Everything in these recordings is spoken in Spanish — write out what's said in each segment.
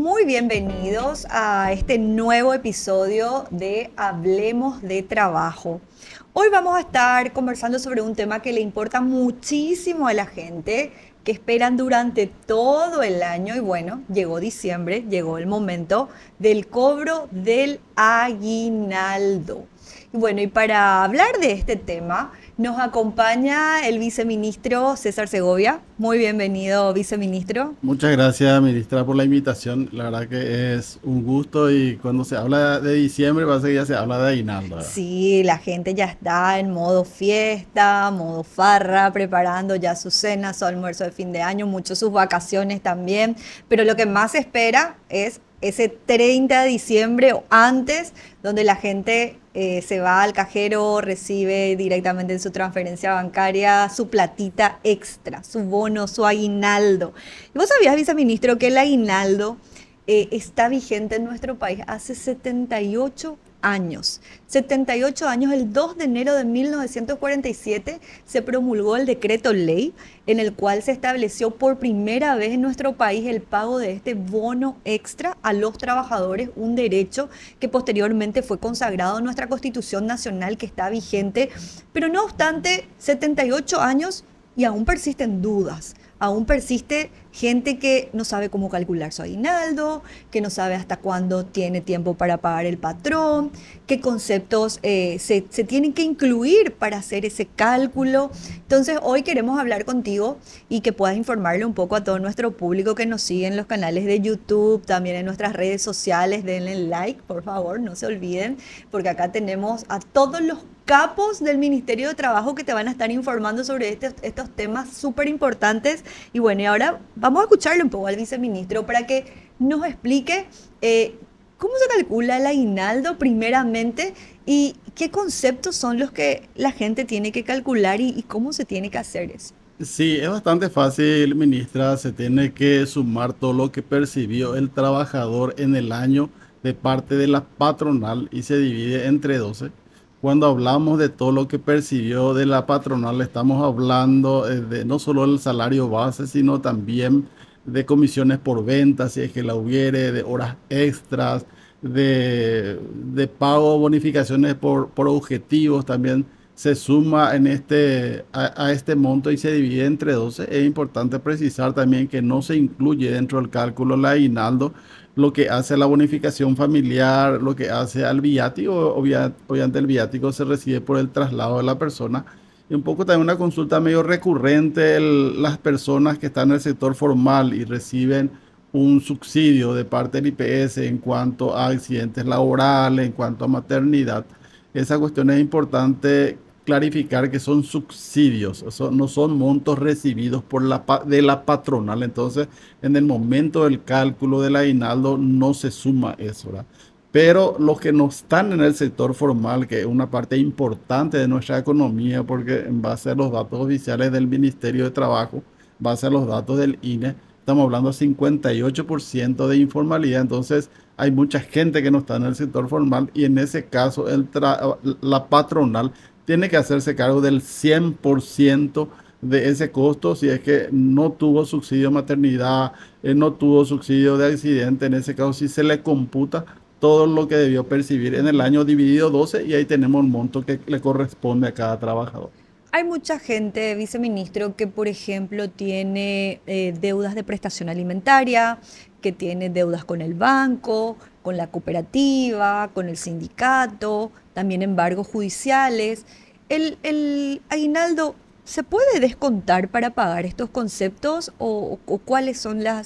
Muy bienvenidos a este nuevo episodio de Hablemos de Trabajo. Hoy vamos a estar conversando sobre un tema que le importa muchísimo a la gente, que esperan durante todo el año y bueno, llegó diciembre, llegó el momento del cobro del aguinaldo. Y bueno, y para hablar de este tema, nos acompaña el viceministro César Segovia. Muy bienvenido, viceministro. Muchas gracias, ministra, por la invitación. La verdad que es un gusto y cuando se habla de diciembre, parece que ya se habla de aguinaldo, ¿verdad? Sí, la gente ya está en modo fiesta, modo farra, preparando ya su cena, su almuerzo de fin de año, mucho sus vacaciones también, pero lo que más se espera es ese 30 de diciembre o antes, donde la gente se va al cajero, recibe directamente en su transferencia bancaria su platita extra, su bono, su aguinaldo. ¿Y vos sabías, viceministro, que el aguinaldo está vigente en nuestro país hace 78 años? 78 años, el 2 de enero de 1947 se promulgó el decreto ley en el cual se estableció por primera vez en nuestro país el pago de este bono extra a los trabajadores, un derecho que posteriormente fue consagrado en nuestra Constitución Nacional, que está vigente, pero no obstante 78 años y aún persisten dudas. Aún persiste gente que no sabe cómo calcular su aguinaldo, que no sabe hasta cuándo tiene tiempo para pagar el patrón, qué conceptos se tienen que incluir para hacer ese cálculo. Entonces, hoy queremos hablar contigo y que puedas informarle un poco a todo nuestro público que nos sigue en los canales de YouTube, también en nuestras redes sociales. Denle like, por favor, no se olviden, porque acá tenemos a todos los capos del Ministerio de Trabajo que te van a estar informando sobre estos temas súper importantes. Y bueno, y ahora vamos a escucharle un poco al viceministro para que nos explique cómo se calcula el aguinaldo primeramente y qué conceptos son los que la gente tiene que calcular y cómo se tiene que hacer eso. Sí, es bastante fácil, ministra. Se tiene que sumar todo lo que percibió el trabajador en el año de parte de la patronal y se divide entre 12. Cuando hablamos de todo lo que percibió de la patronal, estamos hablando de no solo el salario base, sino también de comisiones por venta, si es que la hubiere, de horas extras, de pago, bonificaciones por objetivos, también se suma a este monto y se divide entre 12. Es importante precisar también que no se incluye dentro del cálculo el aguinaldo, lo que hace a la bonificación familiar, lo que hace al viático. Obviamente el viático se recibe por el traslado de la persona. Y un poco también una consulta medio recurrente, las personas que están en el sector formal y reciben un subsidio de parte del IPS en cuanto a accidentes laborales, en cuanto a maternidad. Esa cuestión es importante clarificar que son subsidios, no son montos recibidos de la patronal. Entonces, en el momento del cálculo del aguinaldo no se suma eso, ¿verdad? Pero los que no están en el sector formal, que es una parte importante de nuestra economía, porque en base a los datos oficiales del Ministerio de Trabajo, en base a los datos del INE, estamos hablando de 58% de informalidad. Entonces, hay mucha gente que no está en el sector formal y en ese caso la patronal tiene que hacerse cargo del 100% de ese costo si es que no tuvo subsidio de maternidad, no tuvo subsidio de accidente. En ese caso sí se le computa todo lo que debió percibir en el año dividido 12 y ahí tenemos un monto que le corresponde a cada trabajador. Hay mucha gente, viceministro, que por ejemplo tiene deudas de prestación alimentaria, que tiene deudas con el banco, con la cooperativa, con el sindicato, también embargos judiciales. ¿El aguinaldo se puede descontar para pagar estos conceptos o cuáles son la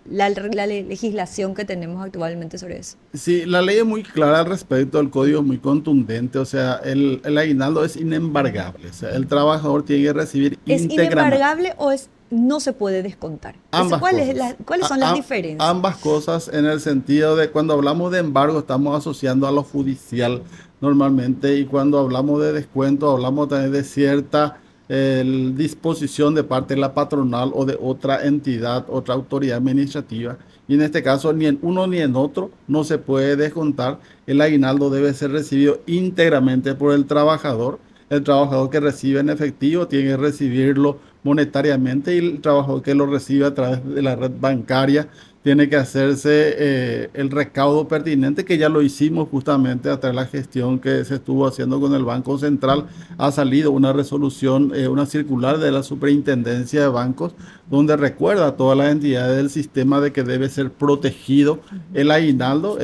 legislación que tenemos actualmente sobre eso? Sí, la ley es muy clara al respecto, el código es muy contundente. O sea, el aguinaldo es inembargable, o sea, el trabajador tiene que recibir ¿Es íntegramente. inembargable o no se puede descontar? Ambas cosas. ¿Cuáles son las diferencias? Ambas cosas, en el sentido de cuando hablamos de embargo estamos asociando a lo judicial normalmente, y cuando hablamos de descuento hablamos también de cierta disposición de parte de la patronal o de otra entidad, otra autoridad administrativa. Y en este caso ni en uno ni en otro no se puede descontar. El aguinaldo debe ser recibido íntegramente por el trabajador. El trabajador que recibe en efectivo tiene que recibirlo monetariamente y el trabajador que lo recibe a través de la red bancaria tiene que hacerse el recaudo pertinente, que ya lo hicimos justamente a través de la gestión que se estuvo haciendo con el Banco Central. Ha salido una resolución, una circular de la Superintendencia de Bancos, donde recuerda a todas las entidades del sistema de que debe ser protegido el aguinaldo,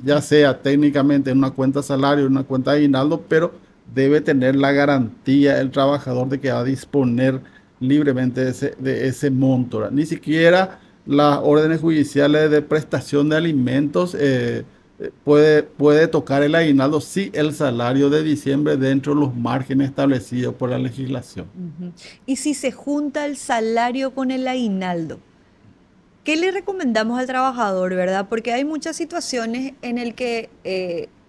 ya sea técnicamente en una cuenta salario, en una cuenta de aguinaldo, pero debe tener la garantía el trabajador de que va a disponer libremente de ese monto, ¿verdad? Ni siquiera las órdenes judiciales de prestación de alimentos puede tocar el aguinaldo si el salario de diciembre dentro de los márgenes establecidos por la legislación. Ujú. Y si se junta el salario con el aguinaldo, ¿qué le recomendamos al trabajador, verdad? Porque hay muchas situaciones en el que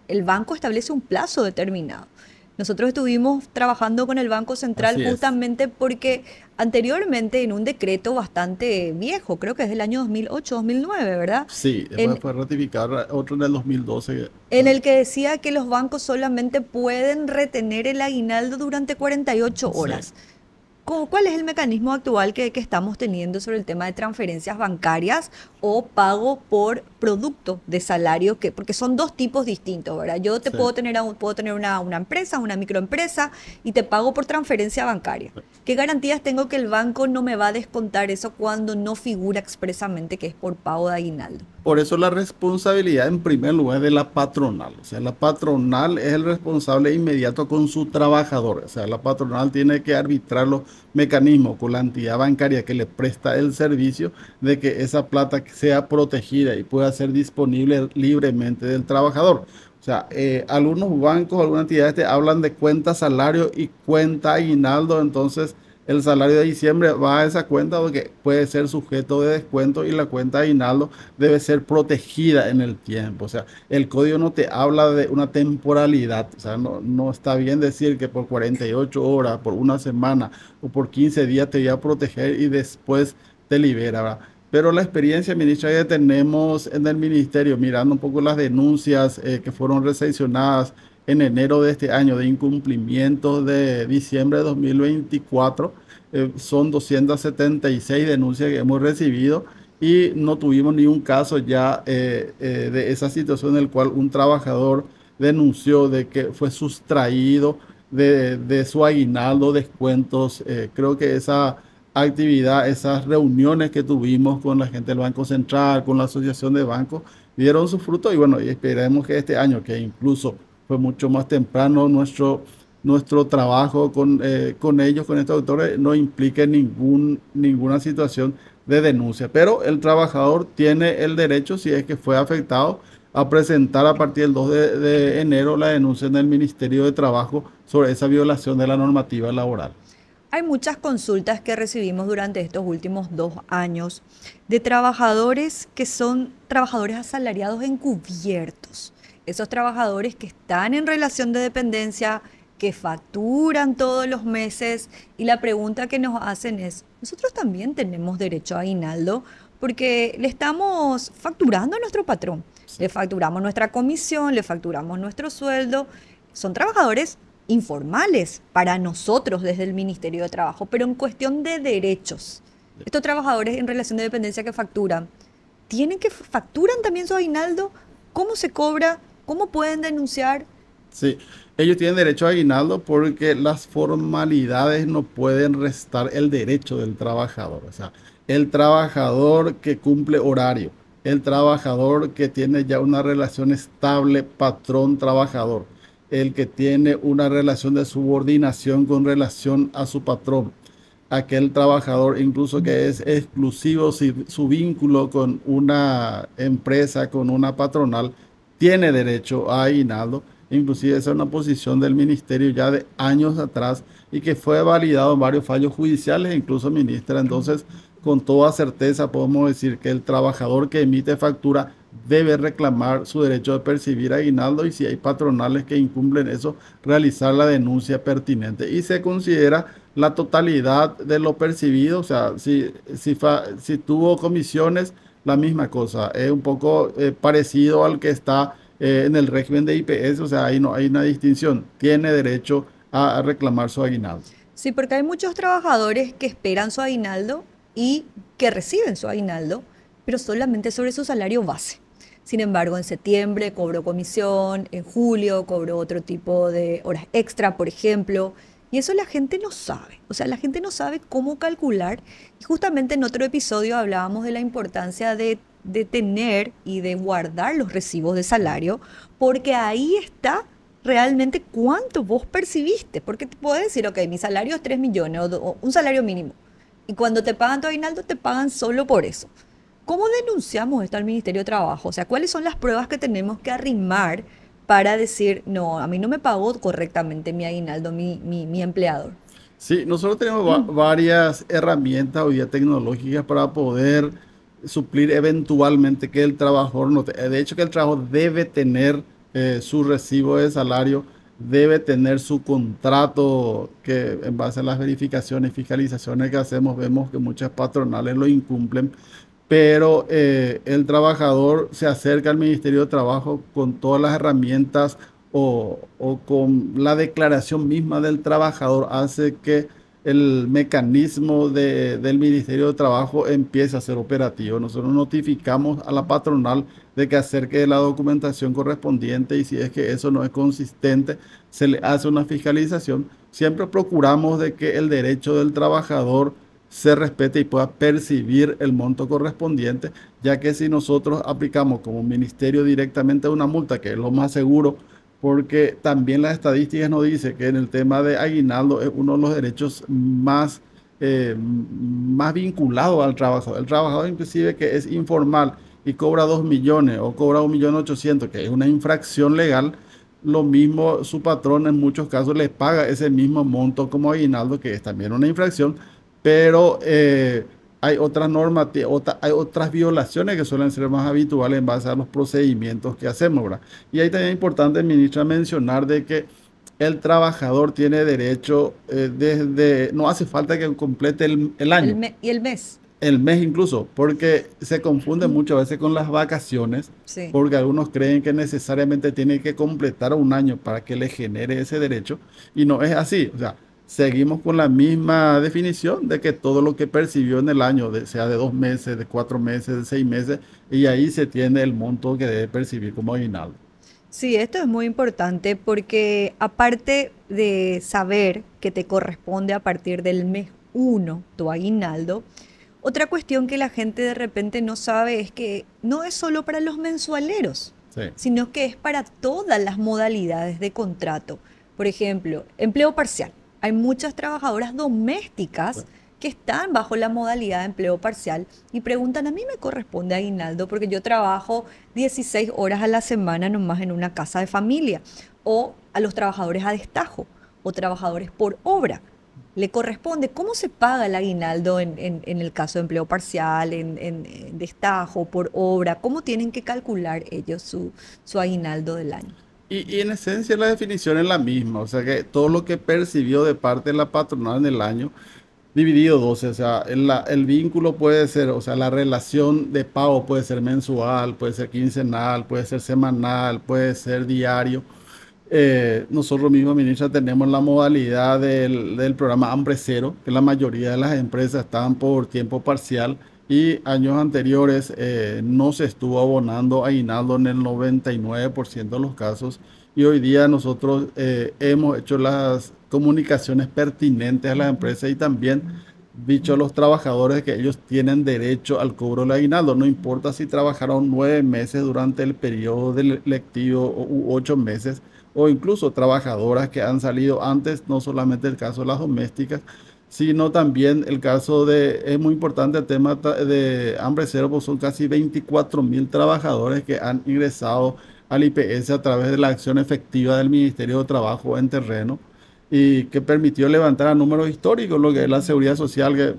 el banco establece un plazo determinado. Nosotros estuvimos trabajando con el Banco Central Así es. justamente porque anteriormente en un decreto bastante viejo, creo que es del año 2008, 2009, ¿verdad? Sí, después En, fue ratificar otro en el 2012. en el que decía que los bancos solamente pueden retener el aguinaldo durante 48 Sí. horas. ¿Cuál es el mecanismo actual que estamos teniendo sobre el tema de transferencias bancarias o pago por producto de salario? Porque son dos tipos distintos, ¿verdad? Yo te Sí. puedo tener una empresa, una microempresa y te pago por transferencia bancaria. ¿Qué garantías tengo que el banco no me va a descontar eso cuando no figura expresamente que es por pago de aguinaldo? Por eso la responsabilidad en primer lugar de la patronal. O sea, la patronal es el responsable inmediato con su trabajador. O sea, la patronal tiene que arbitrar los mecanismos con la entidad bancaria que le presta el servicio de que esa plata sea protegida y pueda ser disponible libremente del trabajador. O sea, algunos bancos, algunas entidades te hablan de cuenta salario y cuenta aguinaldo, entonces el salario de diciembre va a esa cuenta porque puede ser sujeto de descuento y la cuenta de aguinaldo debe ser protegida en el tiempo. O sea, el código no te habla de una temporalidad. O sea, no está bien decir que por 48 horas, por una semana o por 15 días te voy a proteger y después te libera, ¿verdad? Pero la experiencia, ministra, que tenemos en el ministerio, mirando un poco las denuncias que fueron recepcionadas en enero de este año de incumplimiento de diciembre de 2024, son 276 denuncias que hemos recibido y no tuvimos ni un caso ya de esa situación en el cual un trabajador denunció de que fue sustraído de su aguinaldo, descuentos. Creo que esa actividad, esas reuniones que tuvimos con la gente del Banco Central, con la Asociación de Bancos, dieron su fruto y bueno, y esperemos que este año, que incluso fue mucho más temprano, nuestro trabajo con ellos, con estos autores, no implique ninguna situación de denuncia. Pero el trabajador tiene el derecho, si es que fue afectado, a presentar a partir del 2 de enero la denuncia en el Ministerio de Trabajo sobre esa violación de la normativa laboral. Hay muchas consultas que recibimos durante estos últimos 2 años de trabajadores que son trabajadores asalariados encubiertos. Esos trabajadores que están en relación de dependencia, que facturan todos los meses y la pregunta que nos hacen es, ¿nosotros también tenemos derecho a aguinaldo? Porque le estamos facturando a nuestro patrón. Sí. Le facturamos nuestra comisión, le facturamos nuestro sueldo. Son trabajadores informales para nosotros desde el Ministerio de Trabajo, pero en cuestión de derechos. Estos trabajadores en relación de dependencia que facturan, facturan también su aguinaldo? ¿Cómo se cobra? ¿Cómo pueden denunciar? Sí, ellos tienen derecho a aguinaldo porque las formalidades no pueden restar el derecho del trabajador. O sea, el trabajador que cumple horario, el trabajador que tiene ya una relación estable patrón-trabajador, el que tiene una relación de subordinación con relación a su patrón, aquel trabajador incluso que es exclusivo si su vínculo con una empresa, con una patronal, tiene derecho a aguinaldo. Inclusive esa es una posición del ministerio ya de años atrás y que fue validado en varios fallos judiciales, incluso ministra. Entonces, con toda certeza podemos decir que el trabajador que emite factura debe reclamar su derecho de percibir aguinaldo y si hay patronales que incumplen eso, realizar la denuncia pertinente. Y se considera la totalidad de lo percibido, o sea, si tuvo comisiones, la misma cosa. Es un poco parecido al que está en el régimen de IPS, o sea, ahí no hay una distinción. Tiene derecho a reclamar su aguinaldo. Sí, porque hay muchos trabajadores que esperan su aguinaldo y que reciben su aguinaldo, pero solamente sobre su salario base. Sin embargo, en septiembre cobró comisión, en julio cobró otro tipo de horas extra, por ejemplo, y eso la gente no sabe. O sea, la gente no sabe cómo calcular. Y justamente en otro episodio hablábamos de la importancia de tener y de guardar los recibos de salario, porque ahí está realmente cuánto vos percibiste. Porque te puedes decir, ok, mi salario es 3 millones o un salario mínimo. Y cuando te pagan tu aguinaldo, te pagan solo por eso. ¿Cómo denunciamos esto al Ministerio de Trabajo? O sea, ¿cuáles son las pruebas que tenemos que arrimar para decir, no, a mí no me pagó correctamente mi aguinaldo, mi empleador? Sí, nosotros tenemos varias herramientas hoy día tecnológicas para poder suplir eventualmente que el trabajador no de hecho que el trabajador debe tener su recibo de salario, debe tener su contrato que en base a las verificaciones y fiscalizaciones que hacemos vemos que muchas patronales lo incumplen, pero el trabajador se acerca al Ministerio de Trabajo con todas las herramientas o con la declaración misma del trabajador hace que el mecanismo del Ministerio de Trabajo empiece a ser operativo. Nosotros notificamos a la patronal de que acerque la documentación correspondiente y si es que eso no es consistente, se le hace una fiscalización. Siempre procuramos de que el derecho del trabajador se respete y pueda percibir el monto correspondiente, ya que si nosotros aplicamos como ministerio directamente una multa, que es lo más seguro, porque también las estadísticas nos dicen que en el tema de aguinaldo es uno de los derechos más vinculados al trabajador. El trabajador inclusive que es informal y cobra 2 millones o cobra 1.800.000, que es una infracción legal, lo mismo su patrón en muchos casos le paga ese mismo monto como aguinaldo, que es también una infracción, pero hay otras normas, hay otras violaciones que suelen ser más habituales en base a los procedimientos que hacemos, ¿verdad? Y ahí también es importante, ministra, mencionar de que el trabajador tiene derecho no hace falta que complete el año, Y el mes. el mes incluso, porque se confunde muchas veces con las vacaciones, Sí. porque algunos creen que necesariamente tiene que completar un año para que le genere ese derecho, y no es así. O sea, seguimos con la misma definición de que todo lo que percibió en el año, sea de 2 meses, de 4 meses, de 6 meses, y ahí se tiene el monto que debe percibir como aguinaldo. Sí, esto es muy importante porque aparte de saber que te corresponde a partir del mes uno tu aguinaldo, otra cuestión que la gente de repente no sabe es que no es solo para los mensualeros, Sí. sino que es para todas las modalidades de contrato. Por ejemplo, empleo parcial. Hay muchas trabajadoras domésticas que están bajo la modalidad de empleo parcial y preguntan, a mí me corresponde aguinaldo porque yo trabajo 16 horas a la semana nomás en una casa de familia, o a los trabajadores a destajo o trabajadores por obra. Le corresponde, ¿cómo se paga el aguinaldo en el caso de empleo parcial, en destajo, por obra? ¿Cómo tienen que calcular ellos su aguinaldo del año? Y en esencia la definición es la misma, o sea que todo lo que percibió de parte de la patronal en el año dividido 12, o sea, el vínculo puede ser, o sea, la relación de pago puede ser mensual, puede ser quincenal, puede ser semanal, puede ser diario. Nosotros mismos, ministra, tenemos la modalidad del programa Hambre Cero, que la mayoría de las empresas están por tiempo parcial y años anteriores no se estuvo abonando aguinaldo en el 99% de los casos y hoy día nosotros hemos hecho las comunicaciones pertinentes a las empresas y también dicho a los trabajadores que ellos tienen derecho al cobro del aguinaldo, no importa si trabajaron 9 meses durante el periodo lectivo u 8 meses, o incluso trabajadoras que han salido antes, no solamente el caso de las domésticas, sino también el caso es muy importante el tema de Hambre Cero, pues son casi 24.000 trabajadores que han ingresado al IPS a través de la acción efectiva del Ministerio de Trabajo en terreno y que permitió levantar a números históricos lo que es la seguridad social, que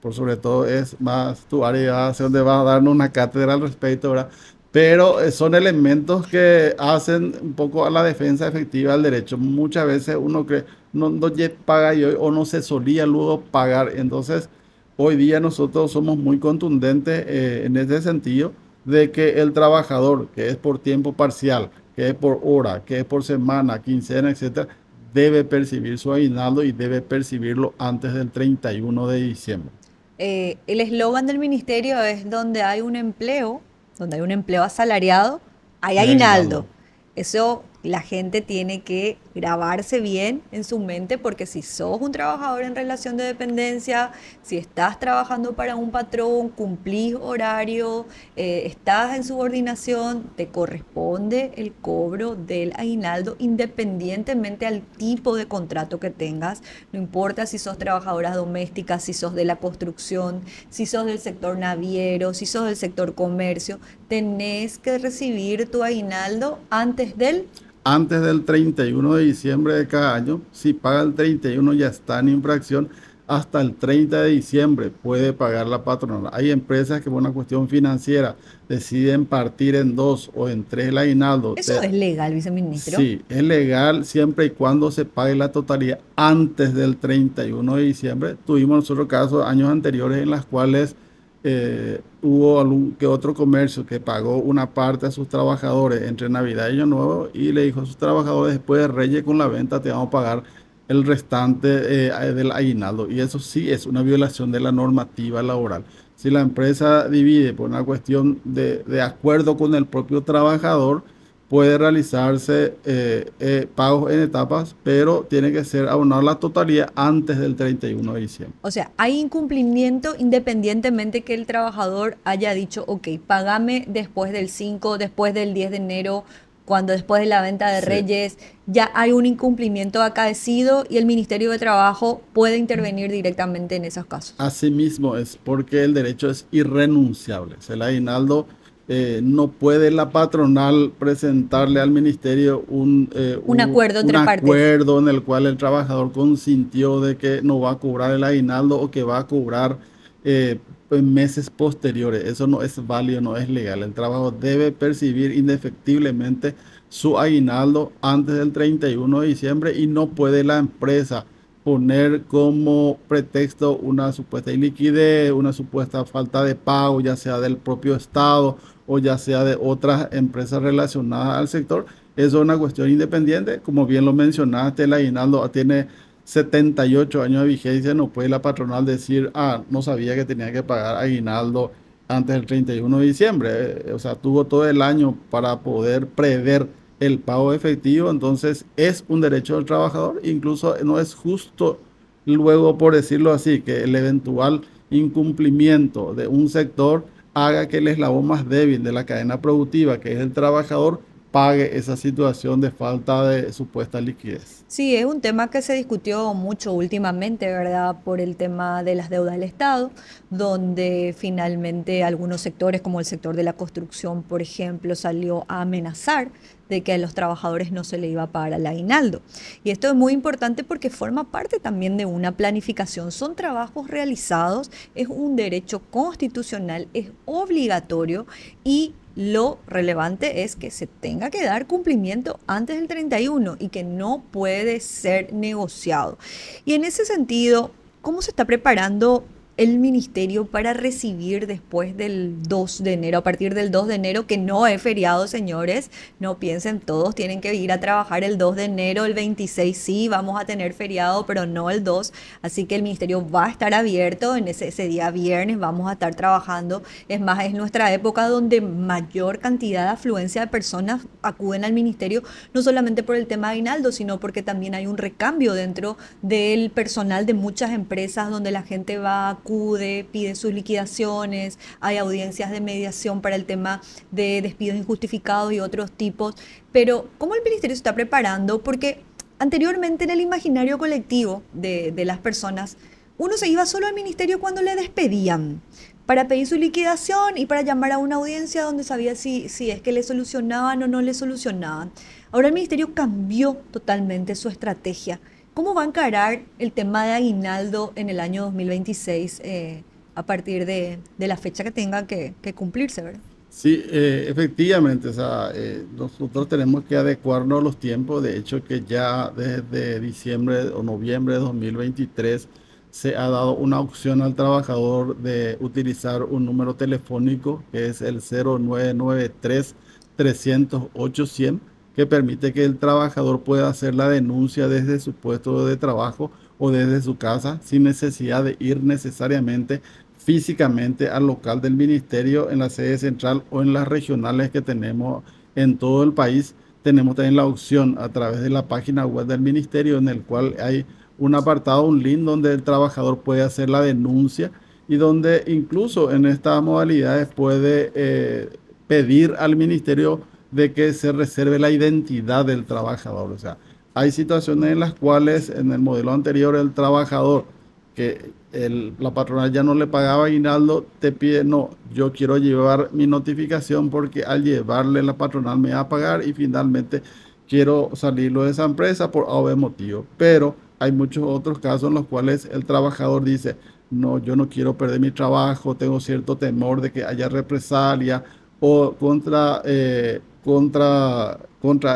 por sobre todo es más tu área hacia donde vas a darnos una cátedra al respecto, ¿verdad? Pero son elementos que hacen un poco a la defensa efectiva del derecho. Muchas veces uno cree, no paga y hoy, o no se solía luego pagar. Entonces, hoy día nosotros somos muy contundentes en ese sentido de que el trabajador, que es por tiempo parcial, que es por hora, que es por semana, quincena, etcétera, debe percibir su aguinaldo y debe percibirlo antes del 31 de diciembre. El eslogan del ministerio es donde hay un empleo asalariado, hay Hay aguinaldo. aguinaldo. Eso la gente tiene que grabarse bien en su mente porque si sos un trabajador en relación de dependencia, si estás trabajando para un patrón, cumplís horario, estás en subordinación, te corresponde el cobro del aguinaldo independientemente al tipo de contrato que tengas. No importa si sos trabajadora doméstica, si sos de la construcción, si sos del sector naviero, si sos del sector comercio, tenés que recibir tu aguinaldo antes del... Antes del 31 de diciembre de cada año. Si paga el 31 ya está en infracción. Hasta el 30 de diciembre puede pagar la patronal. Hay empresas que por una cuestión financiera deciden partir en dos o en tres el aguinaldo. Eso es legal, viceministro. Sí, es legal siempre y cuando se pague la totalidad antes del 31 de diciembre. Tuvimos nosotros casos años anteriores en las cuales hubo algún que otro comercio que pagó una parte a sus trabajadores entre Navidad y Año Nuevo y le dijo a sus trabajadores: después de Reyes con la venta te vamos a pagar el restante del aguinaldo. Y eso sí es una violación de la normativa laboral. Si la empresa divide por una cuestión de acuerdo con el propio trabajador, puede realizarse pagos en etapas, pero tiene que ser abonar la totalidad antes del 31 de diciembre. O sea, hay incumplimiento independientemente que el trabajador haya dicho, ok, pagame después del 5, después del 10 de enero, cuando después de la venta de Sí. Reyes, ya hay un incumplimiento acaecido y el Ministerio de Trabajo puede intervenir directamente en esos casos. Asimismo es porque el derecho es irrenunciable. O sea, el aguinaldo, no puede la patronal presentarle al ministerio Un acuerdo un entre partes. acuerdo en el cual el trabajador consintió de que no va a cobrar el aguinaldo o que va a cobrar en meses posteriores. Eso no es válido, no es legal. El trabajador debe percibir indefectiblemente su aguinaldo antes del 31 de diciembre y no puede la empresa poner como pretexto una supuesta iliquidez, una supuesta falta de pago, ya sea del propio Estado o ya sea de otras empresas relacionadas al sector. Eso es una cuestión independiente. Como bien lo mencionaste, el aguinaldo tiene 78 años de vigencia. No puede la patronal decir: ah, no sabía que tenía que pagar aguinaldo antes del 31 de diciembre. O sea, tuvo todo el año para poder prever el pago efectivo. Entonces es un derecho del trabajador. Incluso no es justo luego, por decirlo así, que el eventual incumplimiento de un sector haga que el eslabón más débil de la cadena productiva, que es el trabajador, pague esa situación de falta de supuesta liquidez. Sí, es un tema que se discutió mucho últimamente, ¿verdad? Por el tema de las deudas del Estado, donde finalmente algunos sectores, como el sector de la construcción, por ejemplo, salió a amenazar de que a los trabajadores no se le iba a pagar el aguinaldo. Y esto es muy importante porque forma parte también de una planificación. Son trabajos realizados, es un derecho constitucional, es obligatorio y lo relevante es que se tenga que dar cumplimiento antes del 31 y que no puede ser negociado. Y en ese sentido, ¿cómo se está preparando el ministerio para recibir después del 2 de enero, a partir del 2 de enero, que no es feriado, señores? No piensen, todos tienen que ir a trabajar el 2 de enero, el 26 sí, vamos a tener feriado, pero no el 2. Así que el ministerio va a estar abierto en ese día viernes, vamos a estar trabajando. Es más, es nuestra época donde mayor cantidad de afluencia de personas acuden al ministerio, no solamente por el tema de aguinaldo, sino porque también hay un recambio dentro del personal de muchas empresas donde la gente va, acude, pide sus liquidaciones, hay audiencias de mediación para el tema de despidos injustificados y otros tipos. Pero, ¿cómo el ministerio se está preparando? Porque anteriormente en el imaginario colectivo de las personas, uno se iba solo al ministerio cuando le despedían para pedir su liquidación y para llamar a una audiencia donde sabía si es que le solucionaban o no le solucionaban. Ahora el ministerio cambió totalmente su estrategia. ¿Cómo va a encarar el tema de aguinaldo en el año 2026 a partir de la fecha que tenga que cumplirse, ¿verdad? Sí, efectivamente, o sea, nosotros tenemos que adecuarnos a los tiempos. De hecho, que ya desde diciembre o noviembre de 2023 se ha dado una opción al trabajador de utilizar un número telefónico que es el 0993 308 100. que permite que el trabajador pueda hacer la denuncia desde su puesto de trabajo o desde su casa sin necesidad de ir necesariamente físicamente al local del ministerio en la sede central o en las regionales que tenemos en todo el país. Tenemos también la opción a través de la página web del ministerio en el cual hay un apartado, un link donde el trabajador puede hacer la denuncia y donde incluso en estas modalidades puede pedir al ministerio de que se reserve la identidad del trabajador. O sea, hay situaciones en las cuales en el modelo anterior el trabajador que la patronal ya no le pagaba aguinaldo, te pide, no, yo quiero llevar mi notificación porque al llevarle la patronal me va a pagar y finalmente quiero salirlo de esa empresa por A o B motivo. Pero hay muchos otros casos en los cuales el trabajador dice, no, yo no quiero perder mi trabajo, tengo cierto temor de que haya represalia o contra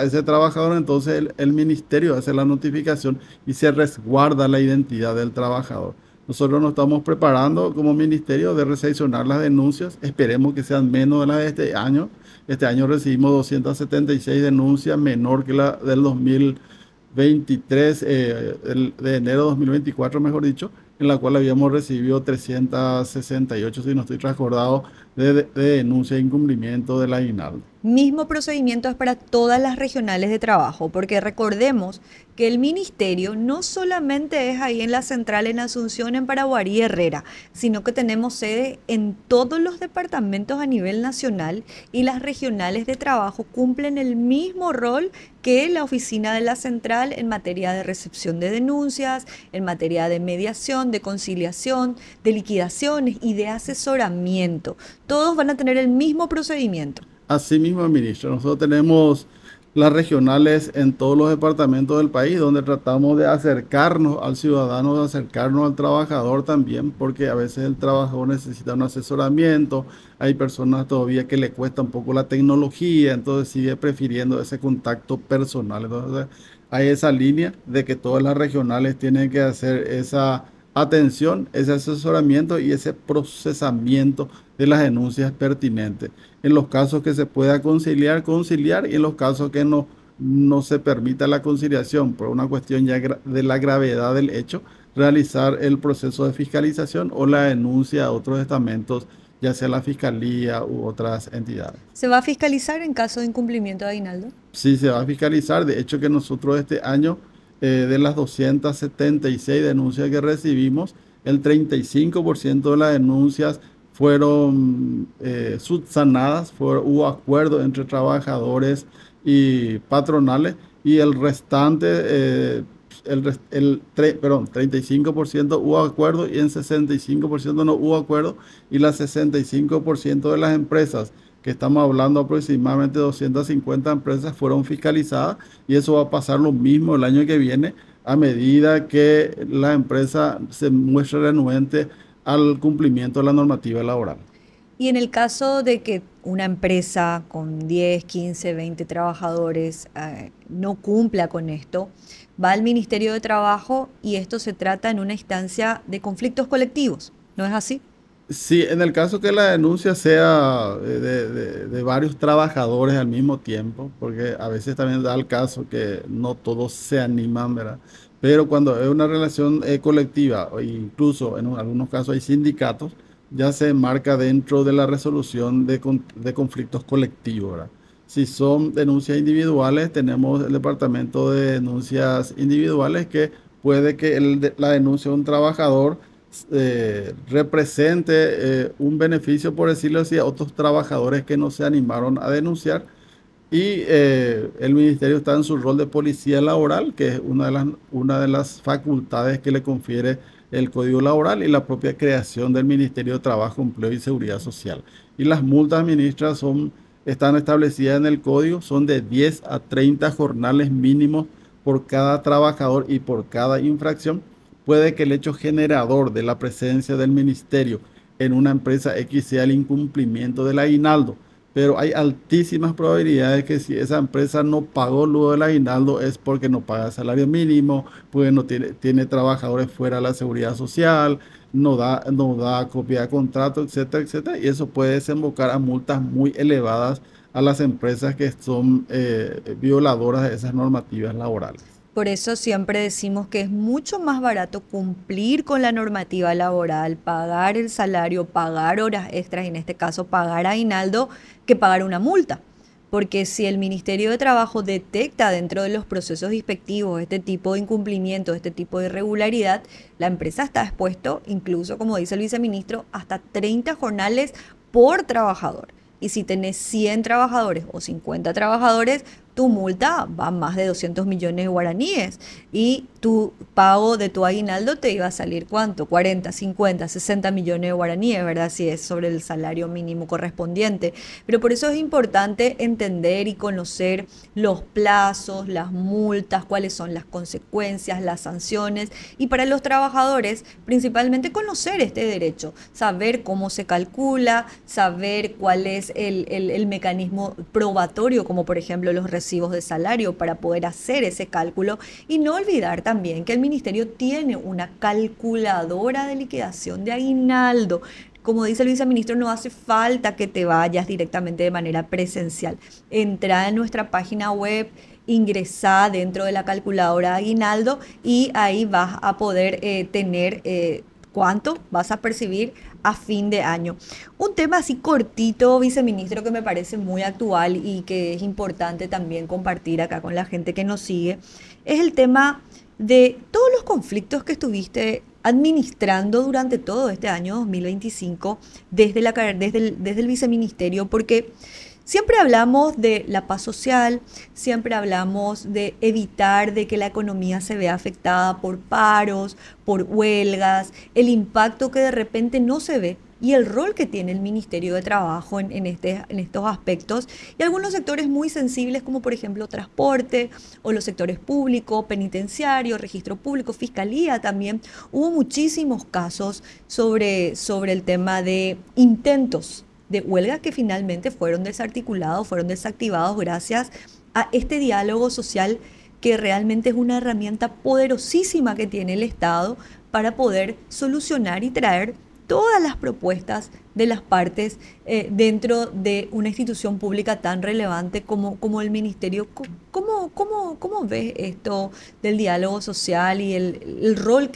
ese trabajador, entonces el ministerio hace la notificación y se resguarda la identidad del trabajador. Nosotros nos estamos preparando como ministerio de recepcionar las denuncias, esperemos que sean menos de las de este año. Este año recibimos 276 denuncias, menor que la del 2023, de enero de 2024, mejor dicho, en la cual habíamos recibido 368, si no estoy recordado, de denuncia de incumplimiento del aguinaldo. Mismo procedimiento es para todas las regionales de trabajo, porque recordemos que el ministerio no solamente es ahí en la central en Asunción, en Paraguarí y Herrera, sino que tenemos sede en todos los departamentos a nivel nacional y las regionales de trabajo cumplen el mismo rol que la oficina de la central en materia de recepción de denuncias, en materia de mediación, de conciliación, de liquidaciones y de asesoramiento. Todos van a tener el mismo procedimiento. Así mismo, ministro, nosotros tenemos las regionales en todos los departamentos del país, donde tratamos de acercarnos al ciudadano, de acercarnos al trabajador también, porque a veces el trabajador necesita un asesoramiento, hay personas todavía que le cuesta un poco la tecnología, entonces sigue prefiriendo ese contacto personal. Entonces, hay esa línea de que todas las regionales tienen que hacer esa atención, ese asesoramiento y ese procesamiento de las denuncias pertinentes. En los casos que se pueda conciliar, conciliar, y en los casos que no se permita la conciliación por una cuestión ya de la gravedad del hecho, realizar el proceso de fiscalización o la denuncia a otros estamentos, ya sea la fiscalía u otras entidades. ¿Se va a fiscalizar en caso de incumplimiento de aguinaldo? Sí, se va a fiscalizar. De hecho, que nosotros este año, de las 276 denuncias que recibimos, el 35% de las denuncias fueron subsanadas, hubo acuerdo entre trabajadores y patronales y el restante, perdón, 35% hubo acuerdo y en 65% no hubo acuerdo, y las 65% de las empresas, que estamos hablando aproximadamente 250 empresas, fueron fiscalizadas, y eso va a pasar lo mismo el año que viene a medida que la empresa se muestre renuente al cumplimiento de la normativa laboral. Y en el caso de que una empresa con 10, 15, 20 trabajadores no cumpla con esto, va al Ministerio de Trabajo y esto se trata en una instancia de conflictos colectivos, ¿no es así? Sí, en el caso que la denuncia sea de varios trabajadores al mismo tiempo, porque a veces también da el caso que no todos se animan, ¿verdad? Pero cuando es una relación colectiva, o incluso en algunos casos hay sindicatos, ya se marca dentro de la resolución de conflictos colectivos, ¿verdad? Si son denuncias individuales, tenemos el departamento de denuncias individuales, que puede que la denuncia de un trabajador represente un beneficio, por decirlo así, a otros trabajadores que no se animaron a denunciar. Y el ministerio está en su rol de policía laboral, que es una de las facultades que le confiere el Código Laboral y la propia creación del Ministerio de Trabajo, Empleo y Seguridad Social. Y las multas, ministras, están establecidas en el Código, son de 10 a 30 jornales mínimos por cada trabajador y por cada infracción. Puede que el hecho generador de la presencia del ministerio en una empresa X sea el incumplimiento del aguinaldo, pero hay altísimas probabilidades que si esa empresa no pagó luego del aguinaldo es porque no paga salario mínimo, porque no tiene trabajadores fuera de la seguridad social, no da copia de contrato, etcétera, etcétera, y eso puede desembocar a multas muy elevadas a las empresas que son violadoras de esas normativas laborales. Por eso siempre decimos que es mucho más barato cumplir con la normativa laboral, pagar el salario, pagar horas extras, y en este caso pagar aguinaldo, que pagar una multa. Porque si el Ministerio de Trabajo detecta dentro de los procesos inspectivos este tipo de incumplimiento, este tipo de irregularidad, la empresa está expuesto, incluso como dice el viceministro, hasta 30 jornales por trabajador. Y si tenés 100 trabajadores o 50 trabajadores, tu multa va a más de 200 millones de guaraníes y tu pago de tu aguinaldo te iba a salir ¿cuánto? 40, 50, 60 millones de guaraníes, ¿verdad? Si es sobre el salario mínimo correspondiente. Pero por eso es importante entender y conocer los plazos, las multas, cuáles son las consecuencias, las sanciones, y para los trabajadores principalmente conocer este derecho, saber cómo se calcula, saber cuál es el mecanismo probatorio, como por ejemplo los recibos de salario, para poder hacer ese cálculo, y no olvidar también que el ministerio tiene una calculadora de liquidación de aguinaldo. Como dice el viceministro, no hace falta que te vayas directamente de manera presencial. Entra en nuestra página web, ingresa dentro de la calculadora de aguinaldo y ahí vas a poder tener cuánto vas a percibir a fin de año. Un tema así cortito, viceministro, que me parece muy actual y que es importante también compartir acá con la gente que nos sigue, es el tema de todos los conflictos que estuviste administrando durante todo este año 2025 desde el viceministerio, porque siempre hablamos de la paz social, siempre hablamos de evitar de que la economía se vea afectada por paros, por huelgas, el impacto que de repente no se ve y el rol que tiene el Ministerio de Trabajo en estos aspectos, y algunos sectores muy sensibles como por ejemplo transporte o los sectores público, penitenciario, registro público, fiscalía también. Hubo muchísimos casos sobre el tema de intentos de huelga que finalmente fueron desarticulados, fueron desactivados gracias a este diálogo social, que realmente es una herramienta poderosísima que tiene el Estado para poder solucionar y traer todas las propuestas de las partes dentro de una institución pública tan relevante como el Ministerio. ¿Cómo ves esto del diálogo social y el rol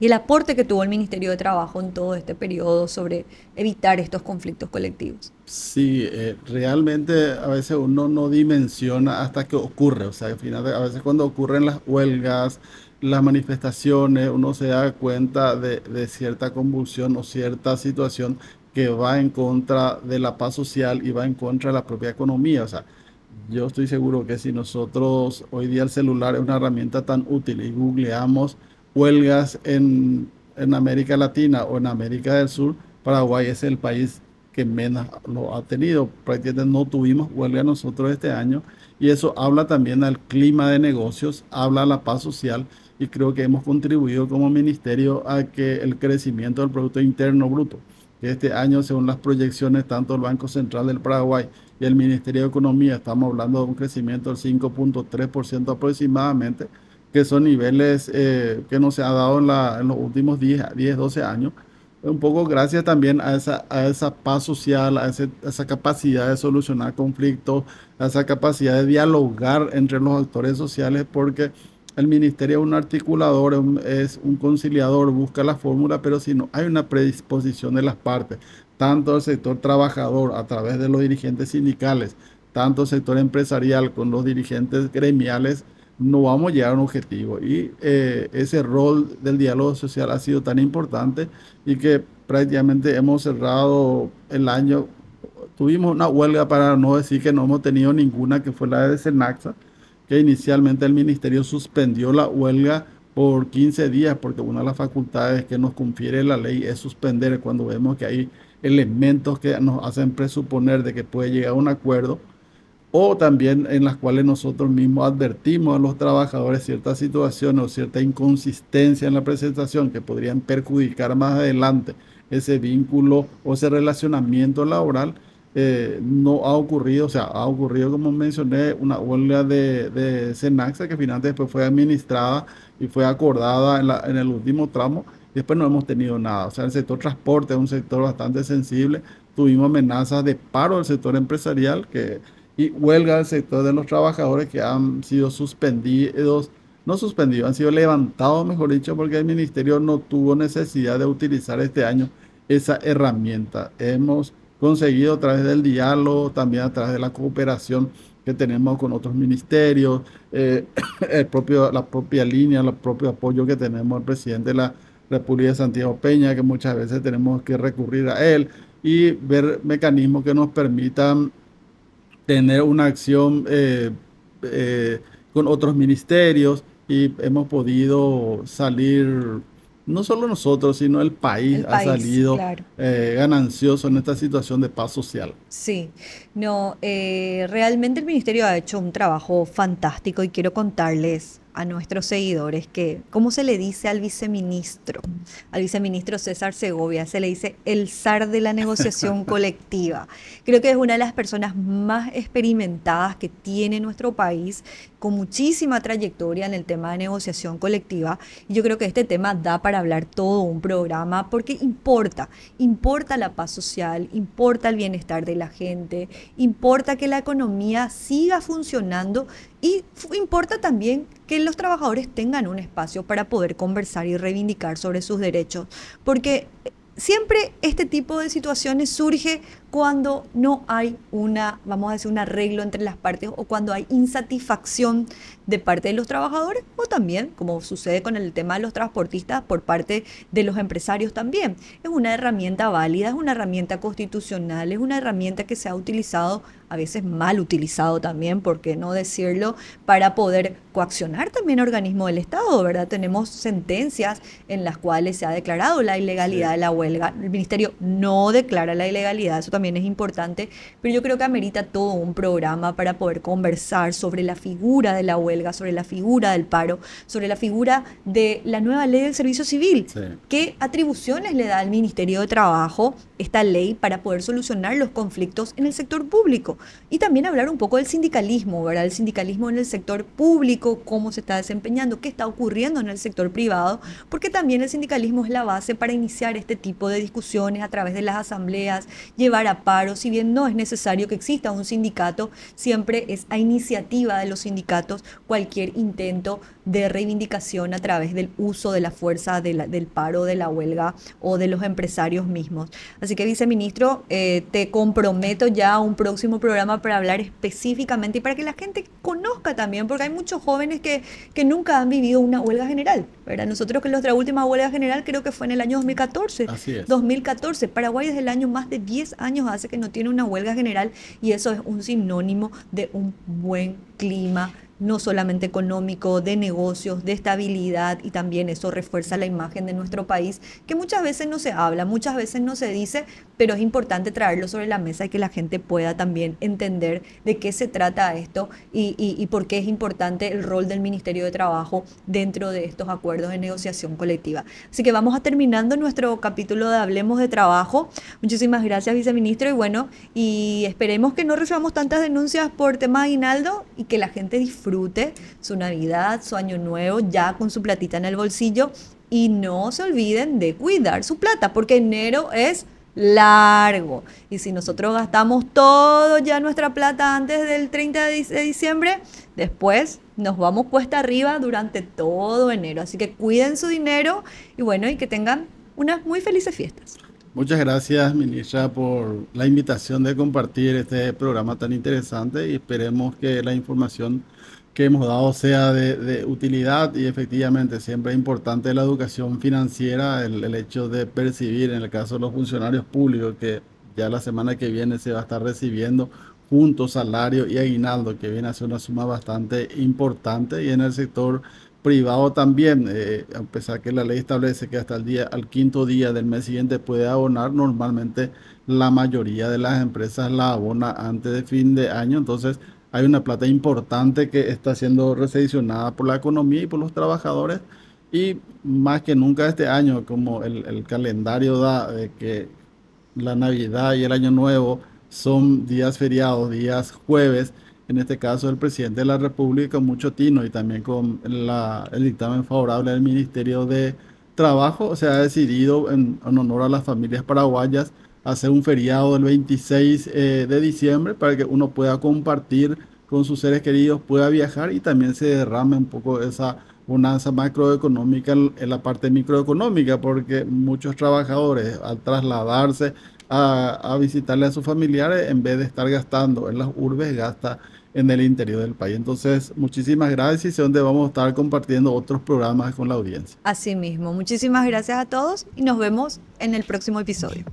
y el aporte que tuvo el Ministerio de Trabajo en todo este periodo sobre evitar estos conflictos colectivos? Sí, realmente a veces uno no dimensiona hasta que ocurre, o sea, al final, a veces cuando ocurren las huelgas, las manifestaciones, uno se da cuenta de cierta convulsión o cierta situación que va en contra de la paz social y va en contra de la propia economía. O sea, yo estoy seguro que si nosotros hoy día el celular es una herramienta tan útil y googleamos huelgas en América Latina o en América del Sur, Paraguay es el país que menos lo ha tenido. Prácticamente no tuvimos huelga nosotros este año, y eso habla también al clima de negocios, habla a la paz social, y creo que hemos contribuido como ministerio a que el crecimiento del Producto Interno Bruto, que este año, según las proyecciones tanto del Banco Central del Paraguay y el Ministerio de Economía, estamos hablando de un crecimiento del 5,3% aproximadamente, que son niveles que no se ha dado en los últimos 12 años. Un poco gracias también a esa paz social, a esa capacidad de solucionar conflictos, a esa capacidad de dialogar entre los actores sociales, porque el ministerio es un articulador, es un conciliador, busca la fórmula, pero si no hay una predisposición de las partes, tanto el sector trabajador a través de los dirigentes sindicales, tanto el sector empresarial con los dirigentes gremiales, no vamos a llegar a un objetivo. Y ese rol del diálogo social ha sido tan importante, y que prácticamente hemos cerrado el año. Tuvimos una huelga, para no decir que no hemos tenido ninguna, que fue la de Senaxa, que inicialmente el ministerio suspendió la huelga por 15 días, porque una de las facultades que nos confiere la ley es suspender cuando vemos que hay elementos que nos hacen presuponer de que puede llegar a un acuerdo, o también en las cuales nosotros mismos advertimos a los trabajadores ciertas situaciones o cierta inconsistencia en la presentación que podrían perjudicar más adelante ese vínculo o ese relacionamiento laboral. No ha ocurrido, o sea, ha ocurrido, como mencioné, una huelga de Senaxa, que finalmente después fue administrada y fue acordada en el último tramo, y después no hemos tenido nada. O sea, el sector transporte es un sector bastante sensible. tuvimos amenazas de paro del sector empresarial y huelga del sector de los trabajadores que han sido suspendidos, no suspendidos, han sido levantados, mejor dicho, porque el ministerio no tuvo necesidad de utilizar este año esa herramienta. Hemos conseguido a través del diálogo, también a través de la cooperación que tenemos con otros ministerios, la propia línea, el propio apoyo que tenemos al presidente de la República de Santiago Peña, que muchas veces tenemos que recurrir a él y ver mecanismos que nos permitan tener una acción con otros ministerios y hemos podido salir, no solo nosotros, sino el país El ha país, salido claro. ganancioso en esta situación de paz social. Sí, no, realmente el ministerio ha hecho un trabajo fantástico y quiero contarles a nuestros seguidores que, ¿cómo se le dice al viceministro? Al viceministro César Segovia, se le dice el zar de la negociación colectiva. Creo que es una de las personas más experimentadas que tiene nuestro país, con muchísima trayectoria en el tema de negociación colectiva. Y yo creo que este tema da para hablar todo un programa porque importa la paz social, importa el bienestar de la gente, importa que la economía siga funcionando y importa también que los trabajadores tengan un espacio para poder conversar y reivindicar sobre sus derechos, porque siempre este tipo de situaciones surge cuando no hay una, vamos a decir, un arreglo entre las partes o cuando hay insatisfacción de parte de los trabajadores o también, como sucede con el tema de los transportistas, por parte de los empresarios también. Es una herramienta válida, es una herramienta constitucional, es una herramienta que se ha utilizado, a veces mal utilizado también, por qué no decirlo, para poder coaccionar también organismos del Estado, ¿verdad? Tenemos sentencias en las cuales se ha declarado la ilegalidad Sí. de la huelga. El ministerio no declara la ilegalidad, eso también es importante, pero yo creo que amerita todo un programa para poder conversar sobre la figura de la huelga, sobre la figura del paro, sobre la figura de la nueva ley del servicio civil. Sí. ¿Qué atribuciones le da al Ministerio de Trabajo esta ley para poder solucionar los conflictos en el sector público? Y también hablar un poco del sindicalismo, ¿verdad? El sindicalismo en el sector público, cómo se está desempeñando, qué está ocurriendo en el sector privado, porque también el sindicalismo es la base para iniciar este tipo de discusiones a través de las asambleas, llevar a paro, si bien no es necesario que exista un sindicato, siempre es a iniciativa de los sindicatos cualquier intento de reivindicación a través del uso de la fuerza del paro, de la huelga o de los empresarios mismos. Así que, viceministro, te comprometo ya a un próximo programa para hablar específicamente y para que la gente conozca también, porque hay muchos jóvenes que nunca han vivido una huelga general, ¿verdad? Nosotros que nuestra última huelga general creo que fue en el año 2014. Así es. 2014. Paraguay desde el año más de 10 años hace que no tiene una huelga general y eso es un sinónimo de un buen clima, no solamente económico, de negocios, de estabilidad, y también eso refuerza la imagen de nuestro país, que muchas veces no se habla, muchas veces no se dice, pero es importante traerlo sobre la mesa y que la gente pueda también entender de qué se trata esto y por qué es importante el rol del Ministerio de Trabajo dentro de estos acuerdos de negociación colectiva. Así que vamos a terminando nuestro capítulo de Hablemos de Trabajo. Muchísimas gracias, viceministro, y bueno, y esperemos que no recibamos tantas denuncias por tema de aguinaldo y que la gente disfrute su Navidad, su Año Nuevo, ya con su platita en el bolsillo, y no se olviden de cuidar su plata, porque enero es largo. Y si nosotros gastamos todo ya nuestra plata antes del 30 de diciembre, después nos vamos cuesta arriba durante todo enero. Así que cuiden su dinero y bueno, y que tengan unas muy felices fiestas. Muchas gracias, ministra, por la invitación de compartir este programa tan interesante y esperemos que la información que hemos dado sea de utilidad y efectivamente siempre es importante la educación financiera, el hecho de percibir en el caso de los funcionarios públicos que ya la semana que viene se va a estar recibiendo juntos salario y aguinaldo, que viene a ser una suma bastante importante y en el sector privado también, a pesar que la ley establece que hasta al quinto día del mes siguiente puede abonar, normalmente la mayoría de las empresas la abona antes de fin de año, entonces hay una plata importante que está siendo recepcionada por la economía y por los trabajadores y más que nunca este año, como el calendario da de que la Navidad y el Año Nuevo son días feriados, días jueves. En este caso, el presidente de la República, con mucho tino y también con el dictamen favorable del Ministerio de Trabajo, se ha decidido en honor a las familias paraguayas hacer un feriado el 26 de diciembre para que uno pueda compartir con sus seres queridos, pueda viajar y también se derrame un poco esa bonanza macroeconómica en la parte microeconómica, porque muchos trabajadores al trasladarse a visitarle a sus familiares, en vez de estar gastando en las urbes, gasta en el interior del país. Entonces, muchísimas gracias y sé donde vamos a estar compartiendo otros programas con la audiencia. Así mismo, muchísimas gracias a todos y nos vemos en el próximo episodio.